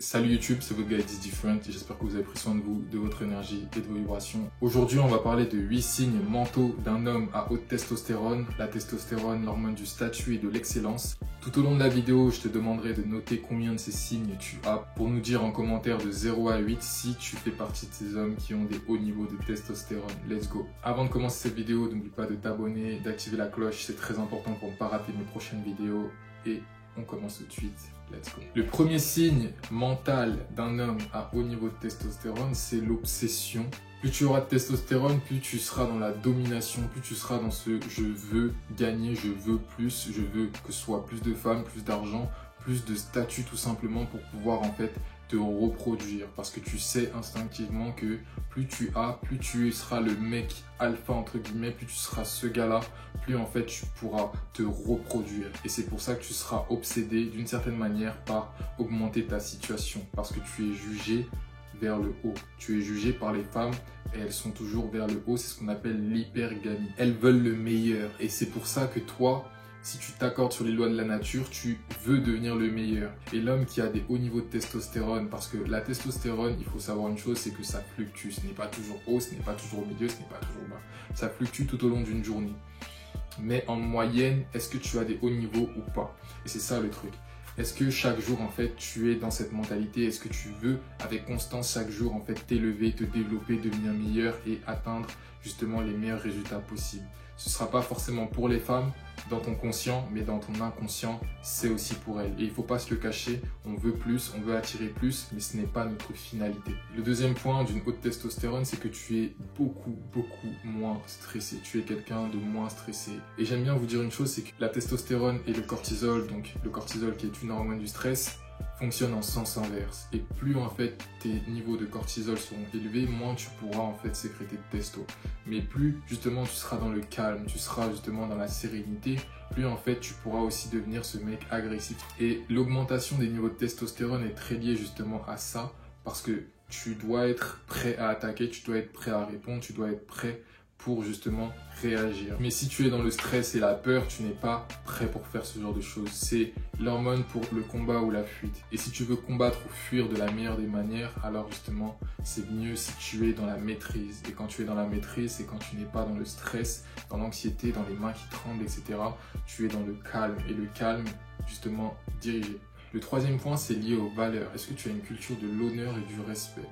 Salut YouTube, c'est votre gars It is Different et j'espère que vous avez pris soin de vous, de votre énergie et de vos vibrations. Aujourd'hui, on va parler de 8 signes mentaux d'un homme à haute testostérone. La testostérone, l'hormone du statut et de l'excellence. Tout au long de la vidéo, je te demanderai de noter combien de ces signes tu as pour nous dire en commentaire de 0 à 8 si tu fais partie de ces hommes qui ont des hauts niveaux de testostérone. Let's go! Avant de commencer cette vidéo, n'oublie pas de t'abonner, d'activer la cloche, c'est très important pour ne pas rater mes prochaines vidéos et on commence tout de suite. Let's go. Le premier signe mental d'un homme à haut niveau de testostérone, c'est l'obsession. Plus tu auras de testostérone, plus tu seras dans la domination, plus tu seras dans ce je veux gagner, je veux plus, je veux que ce soit plus de femmes, plus d'argent, plus de statut tout simplement pour pouvoir en fait te reproduire. Parce que tu sais instinctivement que plus tu seras le mec alpha entre guillemets, plus tu seras ce gars-là, plus en fait tu pourras te reproduire. Et c'est pour ça que tu seras obsédé d'une certaine manière par augmenter ta situation. Parce que tu es jugé vers le haut. Tu es jugé par les femmes et elles sont toujours vers le haut. C'est ce qu'on appelle l'hypergamie. Elles veulent le meilleur. Et c'est pour ça que toi, si tu t'accordes sur les lois de la nature, tu veux devenir le meilleur. Et l'homme qui a des hauts niveaux de testostérone, parce que la testostérone, il faut savoir une chose, c'est que ça fluctue. Ce n'est pas toujours haut, ce n'est pas toujours au milieu, ce n'est pas toujours bas. Ça fluctue tout au long d'une journée. Mais en moyenne, est-ce que tu as des hauts niveaux ou pas? Et c'est ça le truc. Est-ce que chaque jour, en fait, tu es dans cette mentalité? Est-ce que tu veux, avec constance, chaque jour, en fait, t'élever, te développer, devenir meilleur et atteindre justement les meilleurs résultats possibles? Ce ne sera pas forcément pour les femmes dans ton conscient, mais dans ton inconscient, c'est aussi pour elles. Et il ne faut pas se le cacher, on veut plus, on veut attirer plus, mais ce n'est pas notre finalité. Le deuxième point d'une haute testostérone, c'est que tu es beaucoup moins stressé. Tu es quelqu'un de moins stressé. Et j'aime bien vous dire une chose, c'est que la testostérone et le cortisol, donc le cortisol qui est une hormone du stress, fonctionne en sens inverse. Et plus en fait tes niveaux de cortisol seront élevés, moins tu pourras en fait sécréter de testo. Mais plus justement tu seras dans le calme, tu seras justement dans la sérénité, plus en fait tu pourras aussi devenir ce mec agressif. Et l'augmentation des niveaux de testostérone est très liée justement à ça, parce que tu dois être prêt à attaquer, tu dois être prêt à répondre, tu dois être prêt pour justement réagir. Mais si tu es dans le stress et la peur, tu n'es pas prêt pour faire ce genre de choses. C'est l'hormone pour le combat ou la fuite. Et si tu veux combattre ou fuir de la meilleure des manières, alors justement, c'est mieux si tu es dans la maîtrise. Et quand tu es dans la maîtrise, c'est quand tu n'es pas dans le stress, dans l'anxiété, dans les mains qui tremblent, etc. Tu es dans le calme. Et le calme, justement, dirigé. Le troisième point, c'est lié aux valeurs. Est-ce que tu as une culture de l'honneur et du respect?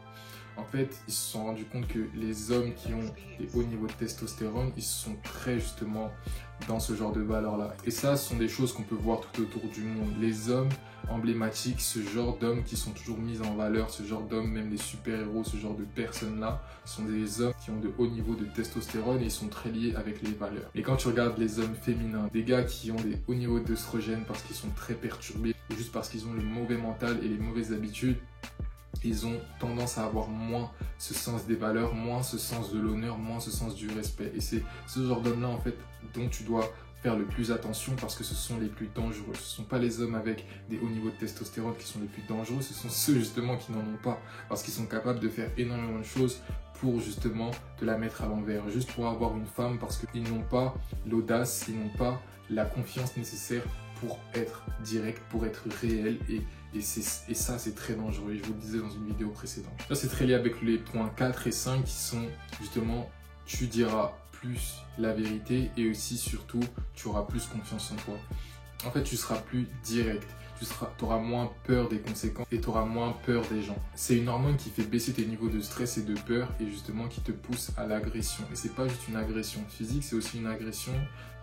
En fait, ils se sont rendus compte que les hommes qui ont des hauts niveaux de testostérone, ils sont très justement dans ce genre de valeurs-là. Et ça, ce sont des choses qu'on peut voir tout autour du monde. Les hommes emblématiques, ce genre d'hommes qui sont toujours mis en valeur, ce genre d'hommes, même les super-héros, ce genre de personnes-là, sont des hommes qui ont de hauts niveaux de testostérone et ils sont très liés avec les valeurs. Et quand tu regardes les hommes féminins, des gars qui ont des hauts niveaux d'œstrogène parce qu'ils sont très perturbés, ou juste parce qu'ils ont le mauvais mental et les mauvaises habitudes, ils ont tendance à avoir moins ce sens des valeurs, moins ce sens de l'honneur, moins ce sens du respect. Et c'est ce genre d'hommes-là, en fait, dont tu dois faire le plus attention parce que ce sont les plus dangereux. Ce ne sont pas les hommes avec des hauts niveaux de testostérone qui sont les plus dangereux, ce sont ceux justement qui n'en ont pas parce qu'ils sont capables de faire énormément de choses pour justement te la mettre à l'envers, juste pour avoir une femme parce qu'ils n'ont pas l'audace, ils n'ont pas la confiance nécessaire pour être direct, pour être réel et ça c'est très dangereux et je vous le disais dans une vidéo précédente. Ça c'est très lié avec les points 4 et 5 qui sont justement tu diras plus la vérité et aussi surtout tu auras plus confiance en toi. En fait tu seras plus direct, tu auras moins peur des conséquences et tu auras moins peur des gens. C'est une hormone qui fait baisser tes niveaux de stress et de peur et justement qui te pousse à l'agression. Et c'est pas juste une agression physique, c'est aussi une agression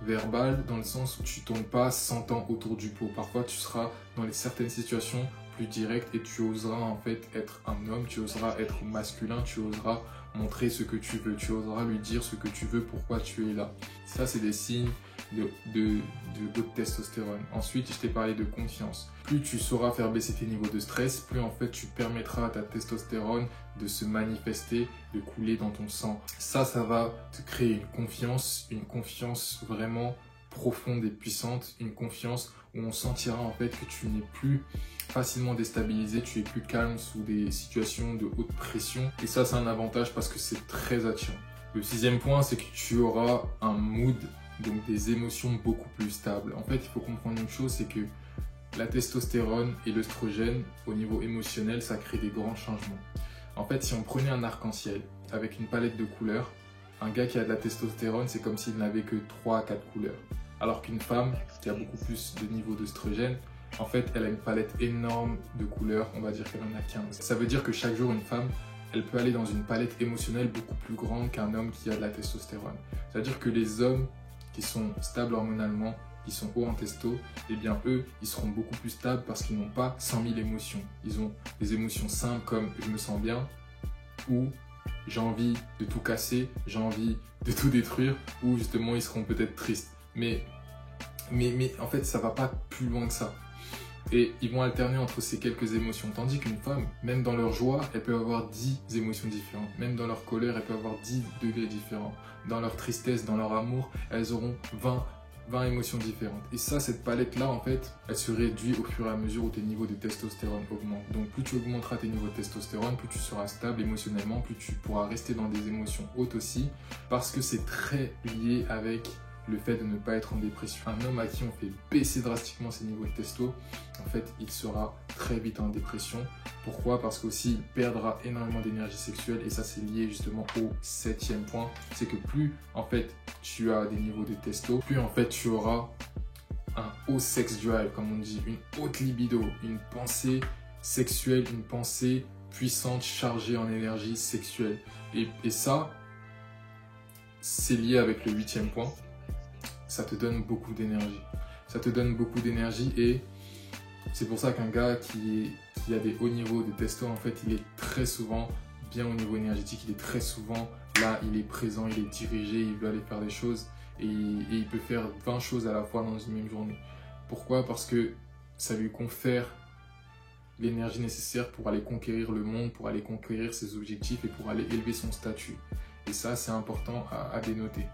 verbale dans le sens où tu tournes pas 100 ans autour du pot. Parfois tu seras dans certaines situations plus directes et tu oseras en fait être un homme, tu oseras être masculin, tu oseras montrer ce que tu veux, tu oseras lui dire ce que tu veux, pourquoi tu es là. Ça c'est des signes de haute testostérone. Ensuite, je t'ai parlé de confiance. Plus tu sauras faire baisser tes niveaux de stress, plus en fait tu permettras à ta testostérone de se manifester, de couler dans ton sang. Ça va te créer une confiance vraiment profonde et puissante, une confiance où on sentira en fait que tu n'es plus facilement déstabilisé, tu es plus calme sous des situations de haute pression. Et ça, c'est un avantage parce que c'est très attirant. Le sixième point, c'est que tu auras un mood, donc des émotions beaucoup plus stables. En fait, il faut comprendre une chose, c'est que la testostérone et l'œstrogène, au niveau émotionnel, ça crée des grands changements. En fait, si on prenait un arc-en-ciel avec une palette de couleurs, un gars qui a de la testostérone, c'est comme s'il n'avait que 3 à 4 couleurs. Alors qu'une femme qui a beaucoup plus de niveau d'œstrogène, en fait, elle a une palette énorme de couleurs, on va dire qu'elle en a 15. Ça veut dire que chaque jour, une femme, elle peut aller dans une palette émotionnelle beaucoup plus grande qu'un homme qui a de la testostérone. C'est-à-dire que les hommes qui sont stables hormonalement, qui sont hauts en testo, eh bien eux, ils seront beaucoup plus stables parce qu'ils n'ont pas 100 000 émotions. Ils ont des émotions simples comme « je me sens bien » ou « j'ai envie de tout casser, j'ai envie de tout détruire » ou justement ils seront peut-être tristes. Mais en fait, ça va pas plus loin que ça. Et ils vont alterner entre ces quelques émotions. Tandis qu'une femme, même dans leur joie, elle peut avoir 10 émotions différentes. Même dans leur colère, elle peut avoir 10 degrés différents. Dans leur tristesse, dans leur amour, elles auront 20 émotions différentes. Et ça, cette palette-là, en fait, elle se réduit au fur et à mesure où tes niveaux de testostérone augmentent. Donc, plus tu augmenteras tes niveaux de testostérone, plus tu seras stable émotionnellement, plus tu pourras rester dans des émotions hautes aussi, parce que c'est très lié avec le fait de ne pas être en dépression. Un homme à qui on fait baisser drastiquement ses niveaux de testo, en fait, il sera très vite en dépression. Pourquoi? Parce qu'aussi, il perdra énormément d'énergie sexuelle et ça, c'est lié justement au 7e point. C'est que plus, en fait, tu as des niveaux de testo, plus, en fait, tu auras un haut sex drive, comme on dit, une haute libido, une pensée sexuelle, une pensée puissante, chargée en énergie sexuelle. Et ça, c'est lié avec le 8e point. Ça te donne beaucoup d'énergie. Ça te donne beaucoup d'énergie et c'est pour ça qu'un gars qui a des hauts niveaux de testo, en fait, il est très souvent bien au niveau énergétique, il est très souvent là, il est présent, il est dirigé, il veut aller faire des choses et il peut faire 20 choses à la fois dans une même journée. Pourquoi? Parce que ça lui confère l'énergie nécessaire pour aller conquérir le monde, pour aller conquérir ses objectifs et pour aller élever son statut. Et ça, c'est important à dénoter.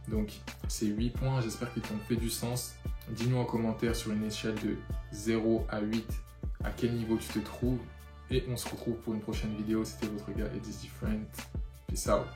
Donc, ces 8 points, j'espère qu'ils t'ont fait du sens. Dis-nous en commentaire sur une échelle de 0 à 8 à quel niveau tu te trouves. Et on se retrouve pour une prochaine vidéo. C'était votre gars It's Different. Peace out.